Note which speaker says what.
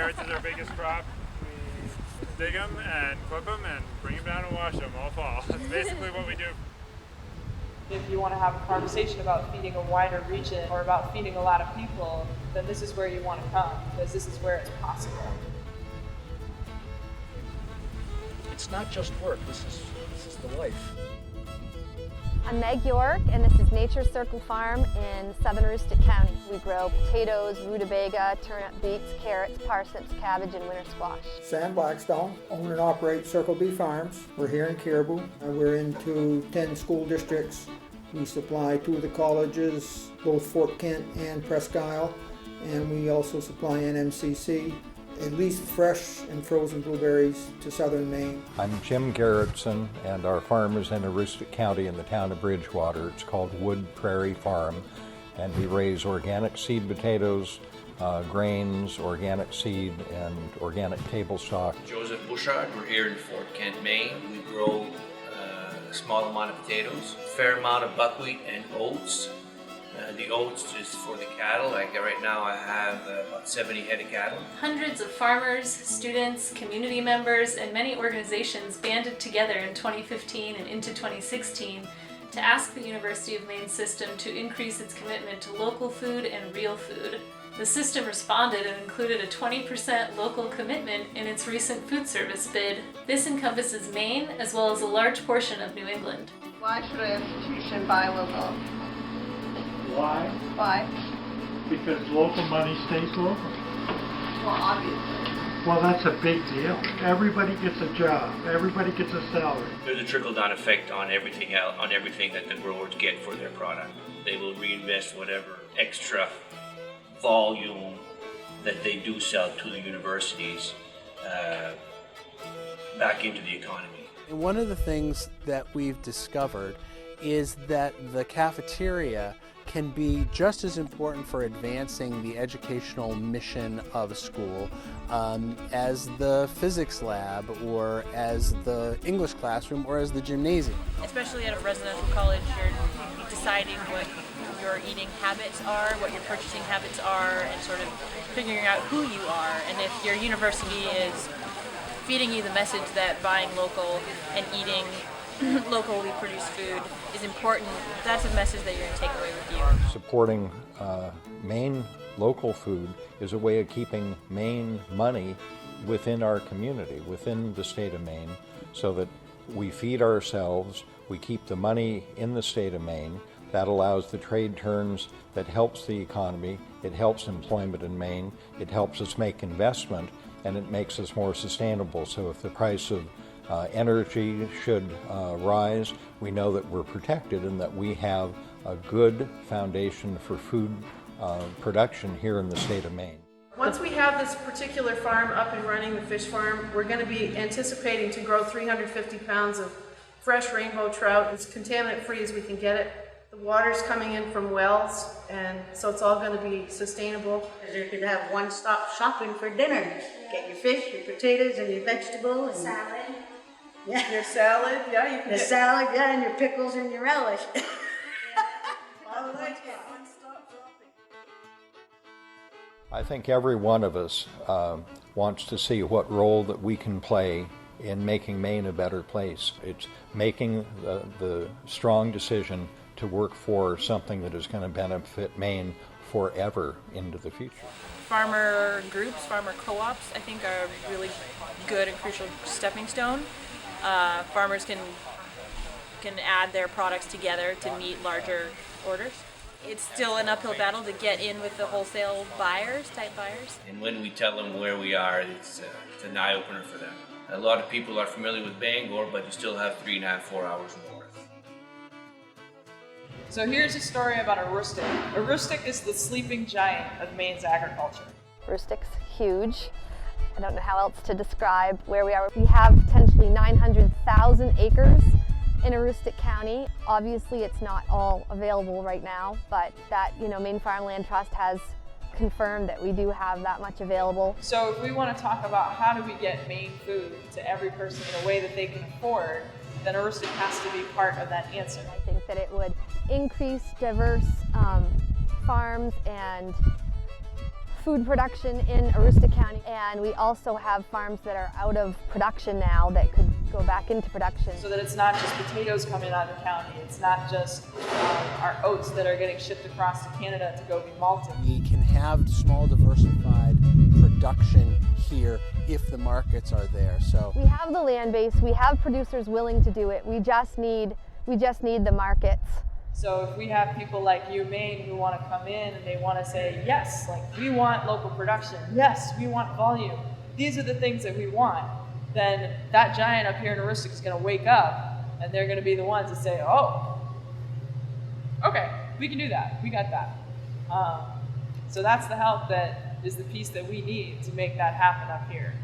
Speaker 1: Carrots is our biggest crop. We dig them and clip them and bring them down and wash them all fall. That's basically what we do.
Speaker 2: If you want to have a conversation about feeding a wider region or about feeding a lot of people, then this is where you want to come, because this is where it's possible.
Speaker 3: It's not just work, this is the life.
Speaker 4: I'm Meg York, and this is Nature's Circle Farm in southern Aroostook County. We grow potatoes, rutabaga, turnip, beets, carrots, parsnips, cabbage, and winter squash.
Speaker 5: Sam Blackstone, own and operate Circle B Farms. We're here in Caribou. We're into 10 school districts. We supply 2 of the colleges, both Fort Kent and Presque Isle, and we also supply NMCC, at least fresh and frozen blueberries to southern Maine.
Speaker 6: I'm Jim Garrettson, and our farm is in Aroostook County in the town of Bridgewater. It's called Wood Prairie Farm, and we raise organic seed potatoes, grains, organic seed, and organic table stock.
Speaker 7: Joseph Bouchard, we're here in Fort Kent, Maine. We grow a small amount of potatoes, a fair amount of buckwheat and oats. The oats is for the cattle. Like right now I have about 70 head of cattle.
Speaker 8: Hundreds of farmers, students, community members, and many organizations banded together in 2015 and into 2016 to ask the University of Maine System to increase its commitment to local food and real food. The system responded and included a 20% local commitment in its recent food service bid. This encompasses Maine as well as a large portion of New England.
Speaker 9: Why should an institution buy local?
Speaker 10: Why?
Speaker 9: Why?
Speaker 10: Because local money stays local.
Speaker 9: Well, obviously.
Speaker 10: Well, that's a big deal. Everybody gets a job. Everybody gets a salary.
Speaker 7: There's a trickle-down effect on everything else, on everything that the growers get for their product. They will reinvest whatever extra volume that they do sell to the universities back into the economy.
Speaker 11: And one of the things that we've discovered is that the cafeteria can be just as important for advancing the educational mission of a school as the physics lab or as the English classroom or as the gymnasium.
Speaker 12: Especially at a residential college, you're deciding what your eating habits are, what your purchasing habits are, and sort of figuring out who you are. And if your university is feeding you the message that buying local and eating locally produced food is important, that's a message that you're going to take away with you.
Speaker 6: Supporting Maine local food is a way of keeping Maine money within our community, within the state of Maine, so that we feed ourselves, we keep the money in the state of Maine. That allows the trade turns, that helps the economy, it helps employment in Maine, it helps us make investment, and it makes us more sustainable. So if the price of energy should rise, we know that we're protected and that we have a good foundation for food production here in the state of Maine.
Speaker 2: Once we have this particular farm up and running, the fish farm, we're going to be anticipating to grow 350 pounds of fresh rainbow trout, as contaminant-free as we can get it. The water's coming in from wells, and so it's all going to be sustainable.
Speaker 9: You could have one-stop shopping for dinner. Get your fish, your potatoes, and your vegetables. And
Speaker 8: salad.
Speaker 9: Yeah.
Speaker 2: Your salad, yeah. You can
Speaker 9: the
Speaker 2: get
Speaker 9: salad, yeah, and your pickles and your relish.
Speaker 2: I like it. One-stop shopping.
Speaker 6: I think every one of us wants to see what role that we can play in making Maine a better place. It's making the strong decision to work for something that is going to benefit Maine forever into the future.
Speaker 12: Farmer groups, farmer co-ops, I think are a really good and crucial stepping stone. Farmers can add their products together to meet larger orders. It's still an uphill battle to get in with the wholesale buyers, type buyers.
Speaker 7: And when we tell them where we are, it's an eye-opener for them. A lot of people are familiar with Bangor, but you still have 3.5, 4 hours north.
Speaker 2: So here's a story about Aroostook. Aroostook is the sleeping giant of Maine's agriculture.
Speaker 4: Aroostook's huge. I don't know how else to describe where we are. We have potentially 900,000 acres in Aroostook County. Obviously, it's not all available right now, but that, Maine Farmland Trust has confirmed that we do have that much available.
Speaker 2: So if we want to talk about how do we get Maine food to every person in a way that they can afford, then Aroostook has to be part of that answer.
Speaker 4: I think that it would increase diverse farms and food production in Aroostook County, and we also have farms that are out of production now that could go back into production.
Speaker 13: So that it's not just potatoes coming out of the county, it's not just our oats that are getting shipped across to Canada to go be malted.
Speaker 11: We can have small diversified production here if the markets are there. So
Speaker 4: we have the land base, we have producers willing to do it, we just need the markets.
Speaker 13: So if we have people like UMaine who want to come in and they want to say, yes, like we want local production, yes, we want volume, these are the things that we want, then that giant up here in Aroostook is going to wake up and they're going to be the ones that say, oh, okay, we can do that, we got that. So that's the help that is the piece that we need to make that happen up here.